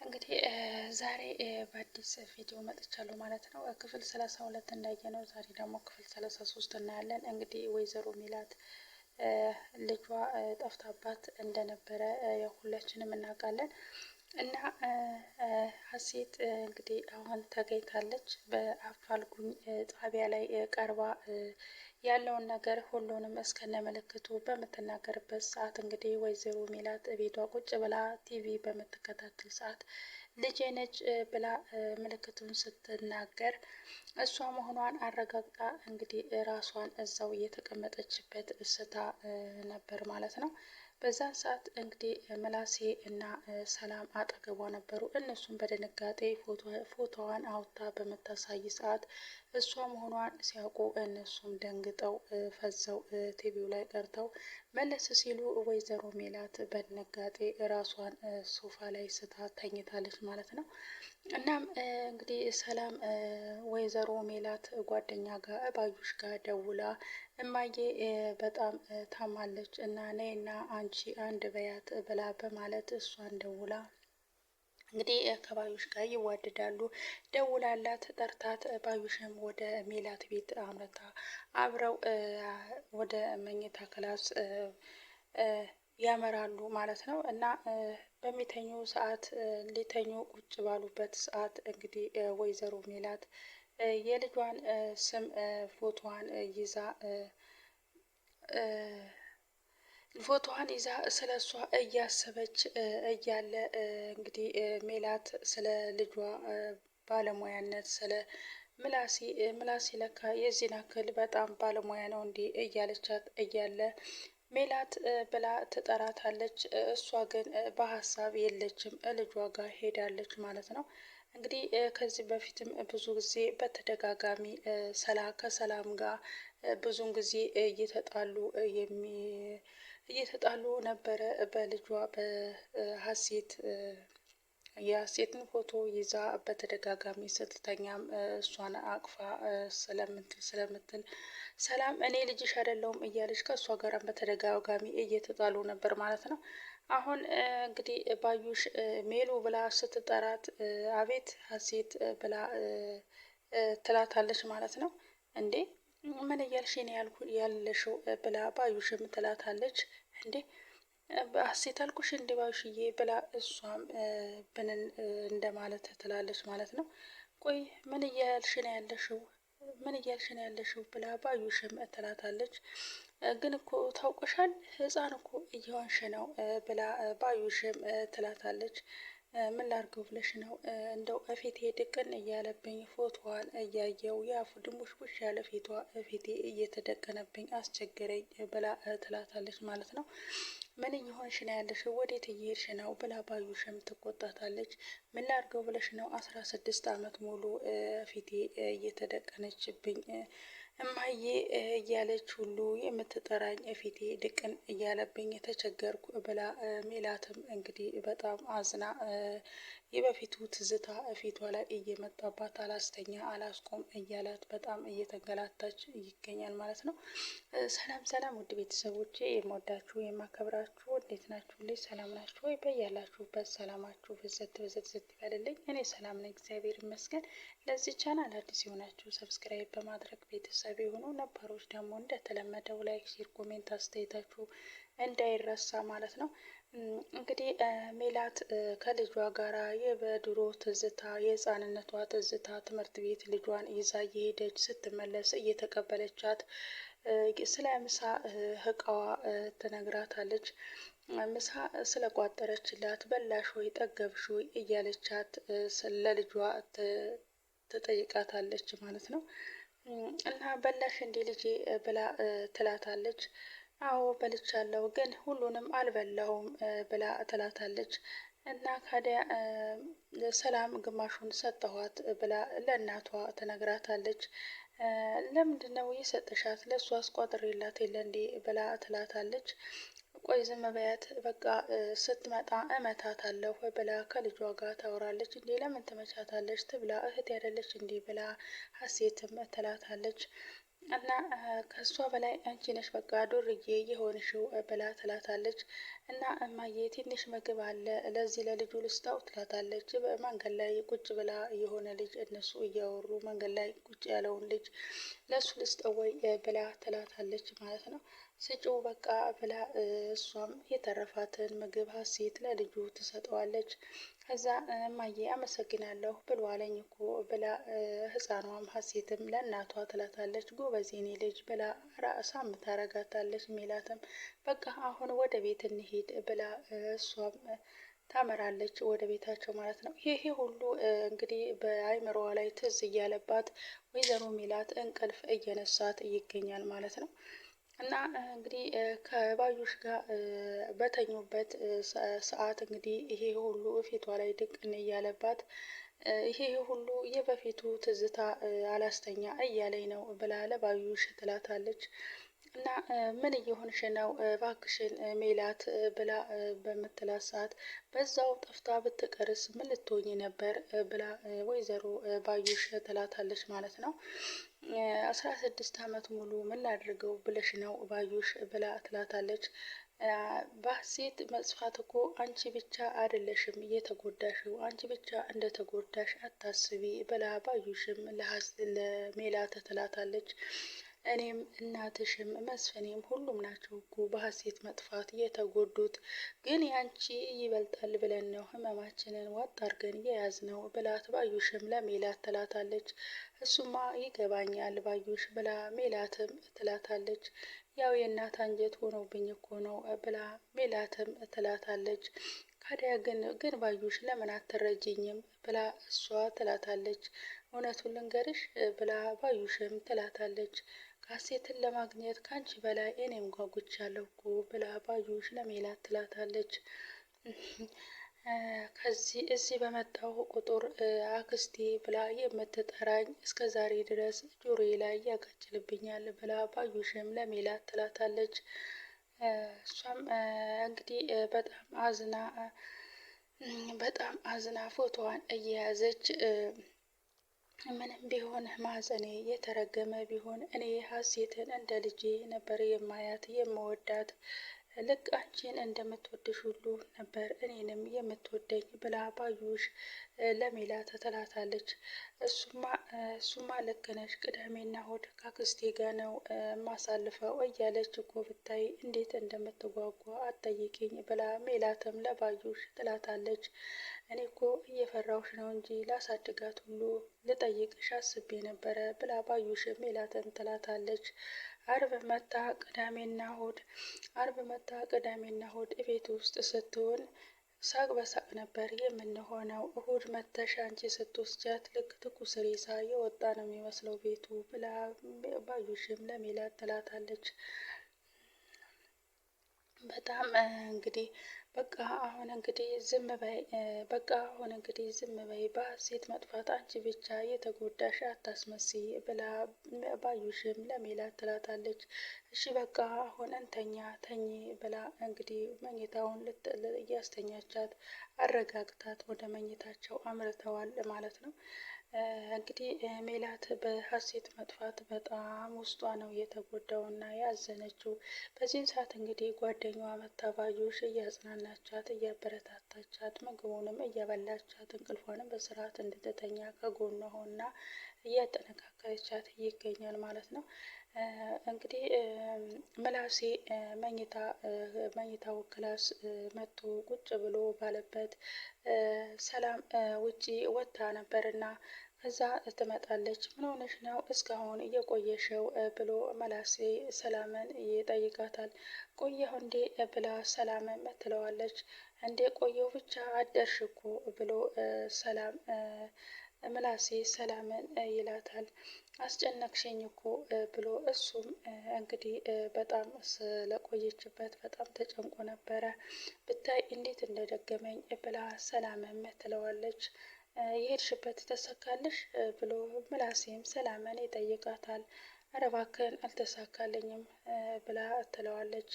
እንግዲህ ዛሬ በአዲስ ቪዲዮ መጥቻለሁ ማለት ነው። ክፍል 32 እንዳየነው ዛሬ ደግሞ ክፍል 33 እናያለን። እንግዲህ ወይዘሮ ሜላት ልጇ ጠፍታባት እንደነበረ ሁላችንም እናውቃለን። እና ሀሴት እንግዲህ አሁን ተገኝታለች። በአፋልጉኝ ጣቢያ ላይ ቀርባ ያለውን ነገር ሁሉንም እስከነ ምልክቱ በምትናገርበት ሰዓት እንግዲህ ወይዘሮ ሜላት ቤቷ ቁጭ ብላ ቲቪ በምትከታተል ሰዓት ልጄ ነች ብላ ምልክቱን ስትናገር እሷ መሆኗን አረጋግጣ እንግዲህ ራሷን እዛው እየተቀመጠችበት ስታ ነበር ማለት ነው። በዛን ሰዓት እንግዲህ ምላሴ እና ሰላም አጠገቧ ነበሩ። እነሱም በድንጋጤ ፎቶዋን አውጥታ በምታሳይ ሰዓት እሷ መሆኗን ሲያውቁ እነሱም ደንግጠው ፈዘው ቲቪው ላይ ቀርተው መለስ ሲሉ ወይዘሮ ሜላት በድንጋጤ ራሷን ሶፋ ላይ ስታ ተኝታለች ማለት ነው። እናም እንግዲህ ሰላም ወይዘሮ ሜላት ጓደኛ ጋር ባዩሽ ጋር ደውላ እማዬ በጣም ታማለች እና ነይና አንቺ አንድ በያት ብላ በማለት እሷን ደውላ እንግዲህ ከባዩሽ ጋር ይዋደዳሉ። ደውላላት ጠርታት ባዩሽም ወደ ሜላት ቤት አምርታ አብረው ወደ መኝታ ክላስ ያመራሉ ማለት ነው። እና በሚተኙ ሰዓት ሊተኙ ቁጭ ባሉበት ሰዓት እንግዲህ ወይዘሮ ሜላት የልጇን ስም ፎቶዋን ይዛ ስለ እሷ እያሰበች እያለ እንግዲህ ሜላት ስለ ልጇ ባለሙያነት ስለ ምላሴ ለካ የዚህን ያክል በጣም ባለሙያ ነው እንዲህ እያለቻት እያለ ሜላት ብላ ትጠራታለች። እሷ ግን በሀሳብ የለችም፣ ልጇ ጋር ሄዳለች ማለት ነው። እንግዲህ ከዚህ በፊትም ብዙ ጊዜ በተደጋጋሚ ከሰላም ጋር ብዙን ጊዜ እየተጣሉ ነበረ። በልጇ በሀሴት የሀሴትን ፎቶ ይዛ በተደጋጋሚ ስትተኛም እሷን አቅፋ ስለምትል ሰላም እኔ ልጅሽ አይደለሁም እያለች ከእሷ ጋር በተደጋጋሚ እየተጣሉ ነበር ማለት ነው። አሁን እንግዲህ ባዩሽ ሜሉ ብላ ስትጠራት አቤት ሀሴት ብላ ትላታለች ማለት ነው። እንዴ ምን እያልሽ ነው ያለሽው ብላ ባዩሽም ትላታለች። እንዴ ሀሴት አልኩሽ እንዴ ባዩሽዬ ብላ እሷም ብንን እንደማለት ትላለች ማለት ነው። ቆይ ምን እያልሽ ነው ያለሽው ብላ ባዩሽም ትላታለች። ግን እኮ ታውቀሻል ህፃን እኮ እየሆንሽ ነው ብላ ባዩሽም ትላታለች። ምን ላድርገው ብለሽ ነው እንደው እፊቴ ድቅን እያለብኝ ፎቶዋን እያየው ያፉ ድንቡሽቡሽ ያለ ፊቴ እየተደቀነብኝ አስቸገረኝ ብላ ትላታለች ማለት ነው። ምን እየሆንሽ ነው ያለሽው ወዴት እየሄድሽ ነው ብላ ባዩሽም ትቆጣታለች። ምን ላድርገው ብለሽ ነው 16 ዓመት ሙሉ ፊቴ እየተደቀነችብኝ እማዬ እያለች ሁሉ የምትጠራኝ ፊቴ ድቅን እያለብኝ የተቸገርኩ ብላ ሜላትም እንግዲህ በጣም አዝና የበፊቱ ትዝታ ፊቷ ላይ እየመጣባት አላስተኛ አላስቆም እያላት በጣም እየተንገላታች ይገኛል ማለት ነው። ሰላም ሰላም ውድ ቤተሰቦቼ የምወዳችሁ የማከብራችሁ እንዴት ናችሁ? ልጅ ሰላም ናችሁ ወይ? በያላችሁበት ሰላማችሁ ብዝት ይበልልኝ። እኔ ሰላም ነኝ እግዚአብሔር ይመስገን። ለዚህ ቻናል አዲስ የሆናችሁ ሰብስክራይብ በማድረግ ቤተሰብ የሆኑ ነባሮች ደግሞ እንደተለመደው ላይክ፣ ሼር፣ ኮሜንት አስተያየታችሁ እንዳይረሳ ማለት ነው። እንግዲህ ሜላት ከልጇ ጋራ የበድሮ ትዝታ የህፃንነቷ ትዝታ ትምህርት ቤት ልጇን ይዛ እየሄደች ስትመለስ እየተቀበለቻት ስለ ምሳ እቃዋ ትነግራታለች። ምሳ ስለቋጠረችላት በላሽ ወይ ጠገብሽ ወይ እያለቻት ለልጇ ትጠይቃታለች ማለት ነው። እና በላሽ እንዴ ልጄ ብላ ትላታለች። አዎ በልቻለሁ ግን ሁሉንም አልበላሁም ብላ ትላታለች። እና ካዲያ ሰላም ግማሹን ሰጠኋት ብላ ለእናቷ ትነግራታለች። ለምንድነው የሰጠሻት? ለእሷ አስቋጥሬላት የለ እንዴ ብላ ትላታለች። ቆይ ዝም በያት በቃ ስትመጣ እመታታለሁ ብላ ከልጇ ጋር ታወራለች። እንዴ ለምን ትመቻታለች? ትብላ እህት ያደለች እንዴ ብላ ሀሴትም ትላታለች። እና ከሷ በላይ አንቺ ነሽ በቃ ዱርዬ የሆንሽው ብላ ትላታለች። እና እማዬ ትንሽ ምግብ አለ ለዚህ ለልጁ ልስጣው ትላታለች። በመንገድ ላይ ቁጭ ብላ የሆነ ልጅ እነሱ እያወሩ መንገድ ላይ ቁጭ ያለውን ልጅ ለሱ ልስጠው ወይ ብላ ትላታለች ማለት ነው። ስጪው በቃ ብላ እሷም የተረፋትን ምግብ ሀሴት ለልጁ ትሰጠዋለች። ከዛ እማዬ አመሰግናለሁ ብሏለኝ እኮ ብላ ህፃኗም ሀሴትም ለእናቷ ትላታለች። ጎበዝ የኔ ልጅ ብላ ራሷም ታረጋታለች። ሜላትም በቃ አሁን ወደ ቤት እንሂድ ብላ እሷም ታመራለች ወደ ቤታቸው ማለት ነው። ይሄ ሁሉ እንግዲህ በአይምሮዋ ላይ ትዝ እያለባት ወይዘሮ ሜላት እንቅልፍ እየነሳት ይገኛል ማለት ነው። እና እንግዲህ ከባዩሽ ጋር በተኙበት ሰዓት እንግዲህ ይሄ ሁሉ ፊቷ ላይ ድቅን እያለባት ይሄ ሁሉ የበፊቱ ትዝታ አላስተኛ እያለኝ ነው ብላ ለባዩሽ ትላታለች። እና ምን እየሆንሽ ነው እባክሽን ሜላት ብላ በምትላት ሰዓት በዛው ጠፍታ ብትቀርስ ምን ልትሆኝ ነበር ብላ ወይዘሮ ባዩሽ ትላታለች ማለት ነው። 16 ዓመት ሙሉ ምን ላድርገው ብለሽ ነው ባዩሽ ብላ ትላታለች። በሀሴት መጥፋት እኮ አንቺ ብቻ አይደለሽም እየተጎዳሽው፣ አንቺ ብቻ እንደተጎዳሽ አታስቢ ብላ ባዩሽም ለሜላት ትላታለች። እኔም እናትሽም መስፍኔም ሁሉም ናቸው እኮ በሀሴት መጥፋት የተጎዱት፣ ግን ያንቺ ይበልጣል ብለን ነው ህመማችንን ዋጥ አድርገን የያዝነው ብላት ባዩሽም ለሜላት ትላታለች። እሱማ ይገባኛል ባዩሽ ብላ ሜላትም ትላታለች። ያው የእናት አንጀት ሆኖብኝ እኮ ነው ብላ ሜላትም ትላታለች። ካዲያ ግን ባዩሽ ለምን አትረጅኝም ብላ እሷ ትላታለች። እውነቱን ልንገርሽ ብላ ባዩሽም ትላታለች። ካሴትን ለማግኘት ካንቺ በላይ እኔም ጓጉቻለሁ እኮ ብላ ባዩሽ ለሜላት ትላታለች። እዚህ በመጣሁ ቁጥር አክስቴ ብላ የምትጠራኝ እስከ ዛሬ ድረስ ጆሮዬ ላይ ያቃጭልብኛል ብላ ባዩሽም ለሜላት ትላታለች። እሷም እንግዲህ በጣም አዝና ፎቶዋን እየያዘች ምንም ቢሆን ማህፀኔ የተረገመ ቢሆን እኔ ሀሴትን እንደ ልጄ ነበር የማያት የምወዳት፣ ልክ አንቺን እንደምትወድሽ ሁሉ ነበር እኔንም የምትወደኝ ብላ ባዩሽ ለሜላት ትላታለች። እሱማ ልክ ነሽ፣ ቅዳሜና እሁድ ካክስቴ ጋ ነው ማሳልፈው እያለች እኮ ብታይ እንዴት እንደምትጓጓ አትጠይቂኝ ብላ ሜላትም ለባዩሽ ትላታለች። እኔ እኮ እየፈራሁሽ ነው እንጂ ላሳድጋት ሁሉ ልጠይቅሽ አስቤ ነበረ ብላ ባዩሽ ሜላትን ትላታለች። አርብ መታ ቅዳሜና እሁድ እቤት ውስጥ ስትሆን ሳቅ በሳቅ ነበር የምንሆነው። እሁድ መተሽ አንቺ ስትወስጃት ልክ ትኩስ ሬሳ የወጣ ነው የሚመስለው ቤቱ ብላ ባዩሽም ለሜላት ትላታለች። በጣም እንግዲህ በቃ አሁን እንግዲህ ዝም በይ፣ በቃ አሁን እንግዲህ ዝም በይ፣ በሀሴት መጥፋት አንቺ ብቻ የተጎዳሽ አታስመስይ ብላ ባዩሽም ለሜላት ትላታለች። እሺ በቃ አሁን እንተኛ ተኚ ብላ እንግዲህ መኝታውን እያስተኛቻት አረጋግታት ወደ መኝታቸው አምርተዋል ማለት ነው። እንግዲህ ሜላት በሀሴት መጥፋት በጣም ውስጧ ነው የተጎዳውና ያዘነችው። በዚህን ሰዓት እንግዲህ ጓደኛዋ መታ ባዩሽ እያጽናናቻት እያበረታታቻት ምግቡንም እያበላቻት እንቅልፏንም በስርዓት እንድትተኛ ከጎኗ ሆና እያጠነካከረቻት ይገኛል ማለት ነው። እንግዲህ ምላሴ መኝታው ክላስ መጥቶ ቁጭ ብሎ ባለበት ሰላም ውጪ ወጥታ ነበርና ከዛ ትመጣለች። ምን ሆነሽ ነው እስካሁን እየቆየሽው ብሎ መላሴ ሰላምን ይጠይቃታል። ቆየሁ እንዴ ብላ ሰላምም ትለዋለች። እንዴ ቆየሁ ብቻ አደርሽ እኮ ብሎ ሰላም ምላሴ ሰላምን ይላታል። አስጨነቅሽኝ እኮ ብሎ እሱም እንግዲህ በጣም ስለቆየችበት በጣም ተጨንቆ ነበረ። ብታይ እንዴት እንደደገመኝ ብላ ሰላምም ትለዋለች። የሄድሽበት ተሳካልሽ ብሎ ምላሴም ሰላምን ይጠይቃታል። ኧረ እባክህን አልተሳካልኝም ብላ ትለዋለች።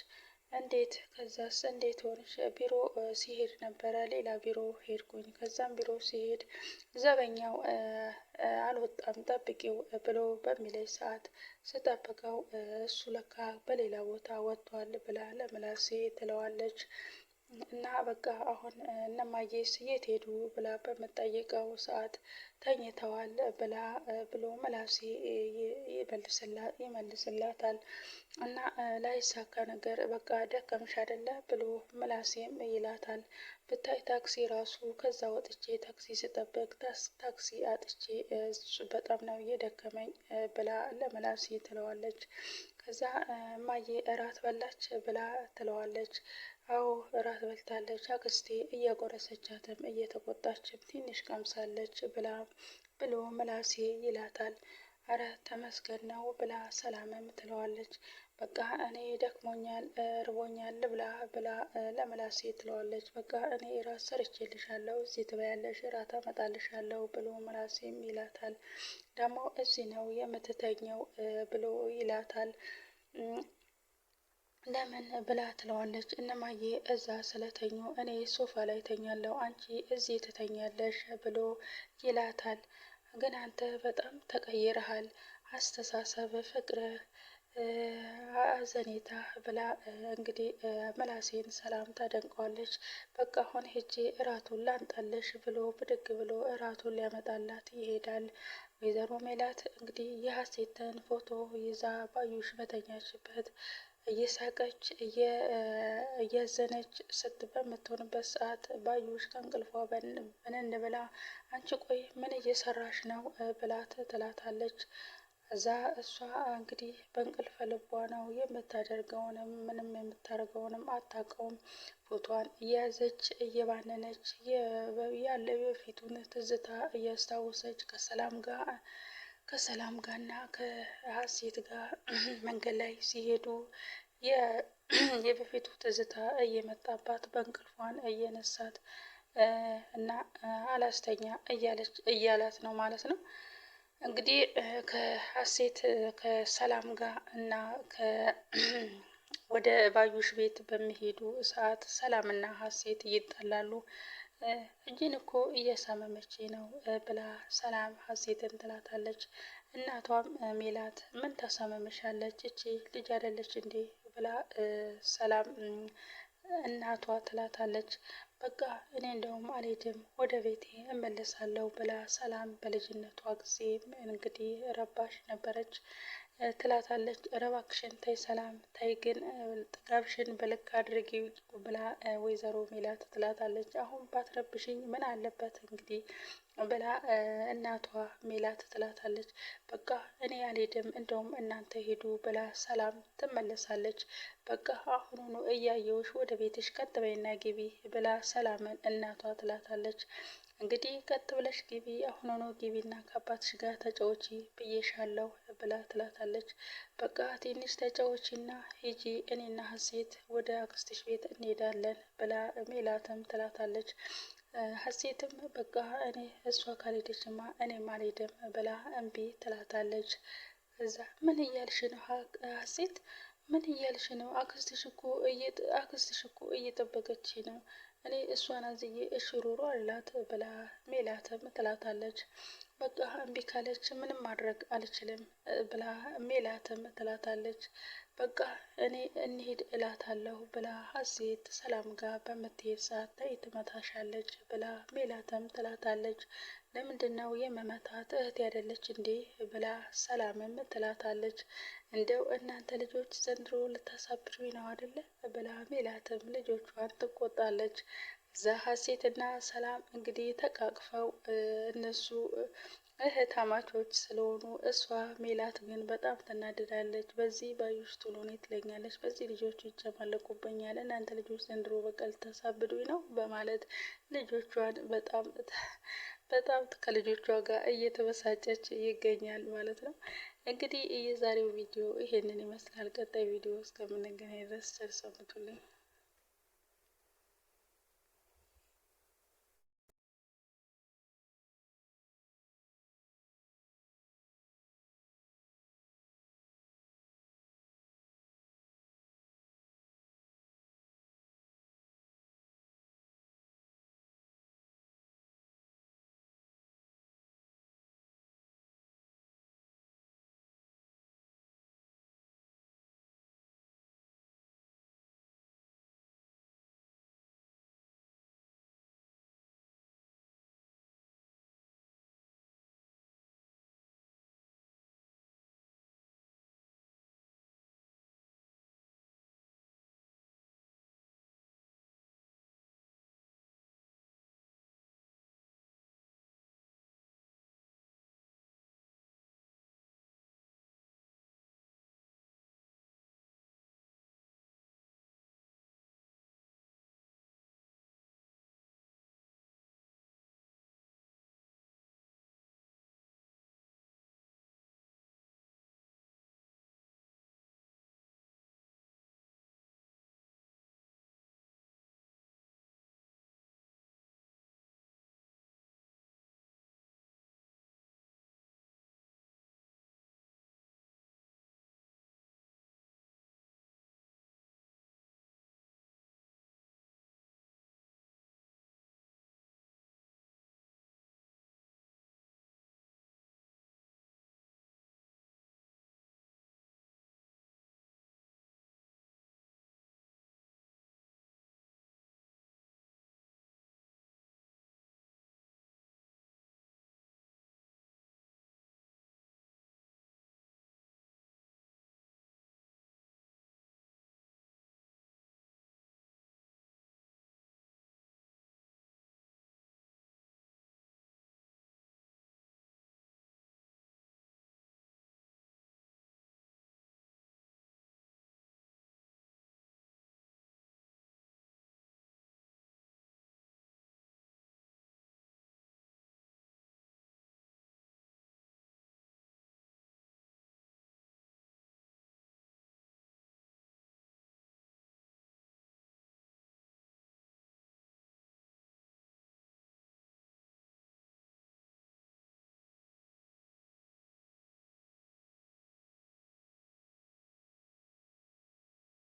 እንዴት? ከዛስ እንዴት ሆንሽ? ቢሮ ሲሄድ ነበረ፣ ሌላ ቢሮ ሄድኩኝ። ከዛም ቢሮ ሲሄድ ዘበኛው አልወጣም ጠብቂው ብሎ በሚለኝ ሰዓት ስጠብቀው እሱ ለካ በሌላ ቦታ ወጥቷል ብላ ለምላሴ ትለዋለች። እና በቃ አሁን እነማዬስ የት ሄዱ ብላ በምጠይቀው ሰዓት ተኝተዋል ብላ ብሎ ምላሴ ይመልስላታል። እና ላይሳካ ነገር በቃ ደከምሽ አይደለ ብሎ ምላሴም ይላታል። ብታይ ታክሲ ራሱ ከዛ ወጥቼ ታክሲ ስጠብቅ ታክሲ አጥቼ በጣም ነው እየደከመኝ ብላ ለምላሴ ትለዋለች። ከዛ እማዬ እራት በላች ብላ ትለዋለች። አዎ እራት በልታለች፣ አክስቴ እየጎረሰቻትም እየተቆጣችም ትንሽ ቀምሳለች ብሎ ምላሴ ይላታል። አረ ተመስገን ነው ብላ ሰላምም ትለዋለች። በቃ እኔ ደክሞኛል ርቦኛል ብላ ለምላሴ ትለዋለች። በቃ እኔ ራት ሰርቼልሻለሁ እዚህ ትበያለሽ፣ ራት አመጣልሻለሁ ብሎ ምላሴም ይላታል። ደግሞ እዚህ ነው የምትተኘው ብሎ ይላታል። ለምን ብላ ትለዋለች። እነማዬ እዛ ስለተኙ እኔ ሶፋ ላይ ተኛለሁ፣ አንቺ እዚህ ትተኛለሽ ብሎ ይላታል። ግን አንተ በጣም ተቀይረሃል፣ አስተሳሰብ፣ ፍቅር፣ አዘኔታ ብላ እንግዲህ ምላሴን ሰላም ታደንቀዋለች። በቃ አሁን ሄጄ እራቱን ላንጣለሽ ብሎ ብድግ ብሎ እራቱን ሊያመጣላት ይሄዳል። ወይዘሮ ሜላት እንግዲህ የሀሴትን ፎቶ ይዛ ባዩሽ በተኛችበት እየሳቀች እያዘነች በምትሆንበት ሰዓት ባዩሽ ከእንቅልፏ ብንን ብላ አንቺ ቆይ ምን እየሰራሽ ነው ብላት ትላታለች። እዛ እሷ እንግዲህ በእንቅልፍ ልቧ ነው የምታደርገውንም ምንም የምታደርገውንም አታውቀውም። ፎቷን እየያዘች እየባነነች ያለ በፊቱን ትዝታ እያስታወሰች ከሰላም ጋርና ከሀሴት ጋር መንገድ ላይ ሲሄዱ የበፊቱ ትዝታ እየመጣባት በእንቅልፏን እየነሳት እና አላስተኛ እያላት ነው ማለት ነው። እንግዲህ ከሀሴት ከሰላም ጋር እና ወደ ባዩሽ ቤት በሚሄዱ ሰዓት ሰላምና ሀሴት ይጣላሉ። እጅን እኮ እያሳመመች ነው ብላ ሰላም ሀሴትን ትላታለች። እናቷም ሜላት ምን ታሳመምሻለች እቺ ልጅ አይደለች እንዴ ብላ ሰላም እናቷ ትላታለች። በቃ እኔ እንደውም አልሄድም ወደ ቤቴ እመለሳለሁ ብላ ሰላም በልጅነቷ ጊዜ እንግዲህ ረባሽ ነበረች ትላታለች። ኧረ እባክሽን ተይ ሰላም ተይ፣ ግን ጥጋብሽን በልክ አድርጊው ብላ ወይዘሮ ሜላት ትላታለች። አሁን ባትረብሽኝ ምን አለበት እንግዲህ ብላ እናቷ ሜላት ትላታለች። በቃ እኔ አልሄድም እንደውም እናንተ ሄዱ ብላ ሰላም ትመለሳለች። በቃ አሁኑኑ እያየውሽ ወደ ቤትሽ ቀጥ በይና ግቢ ብላ ሰላምን እናቷ ትላታለች። እንግዲህ ቀጥ ብለሽ ግቢ አሁኑኑ ግቢና ከአባትሽ ጋር ተጫወቺ ብዬሻለሁ ብላ ትላታለች። በቃ ትንሽ ተጫወቺና ሂጂ እኔና ሀሴት ወደ አክስትሽ ቤት እንሄዳለን ብላ ሜላትም ትላታለች። ሀሴትም በቃ እኔ እሷ ካልሄደችማ እኔም አልሄድም ብላ እምቢ ትላታለች። እዛ ምን እያልሽ ነው ሀሴት? ምን እያልሽ ነው? አክስትሽ እኮ እየጠበቀች ነው። እኔ እሷን አዝዬ እሽሩሩ አላት ብላ ሜላትም ትላታለች። በቃ እምቢ ካለች ምንም ማድረግ አልችልም ብላ ሜላትም ትላታለች። በቃ እኔ እንሂድ እላታለሁ ብላ ሀሴት ሰላም ጋር በምትሄድ ሰዓት ላይ ትመታሻለች ብላ ሜላትም ትላታለች። ለምንድን ነው የመመታት እህት ያደለች እንዴ ብላ ሰላምም ትላታለች። እንደው እናንተ ልጆች ዘንድሮ ልታሳብዱኝ ነው አይደለ ብላ ሜላትም ልጆቿን ትቆጣለች። እዛ ሀሴትና ሰላም እንግዲህ ተቃቅፈው እነሱ እህታማቾች ስለሆኑ እሷ ሜላት ግን በጣም ትናደዳለች። በዚህ ባዩሽ ቶሎኔ ትለኛለች፣ በዚህ ልጆቹ ይጨማለቁብኛል፣ እናንተ ልጆች ዘንድሮ በቀል ታሳብዱኝ ነው በማለት ልጆቿን በጣም ከልጆቿ ጋር እየተበሳጨች ይገኛል ማለት ነው። እንግዲህ የዛሬው ቪዲዮ ይሄንን ይመስላል። ቀጣይ ቪዲዮ እስከምንገናኝ ድረስ ቸር ሰንብቱልኝ።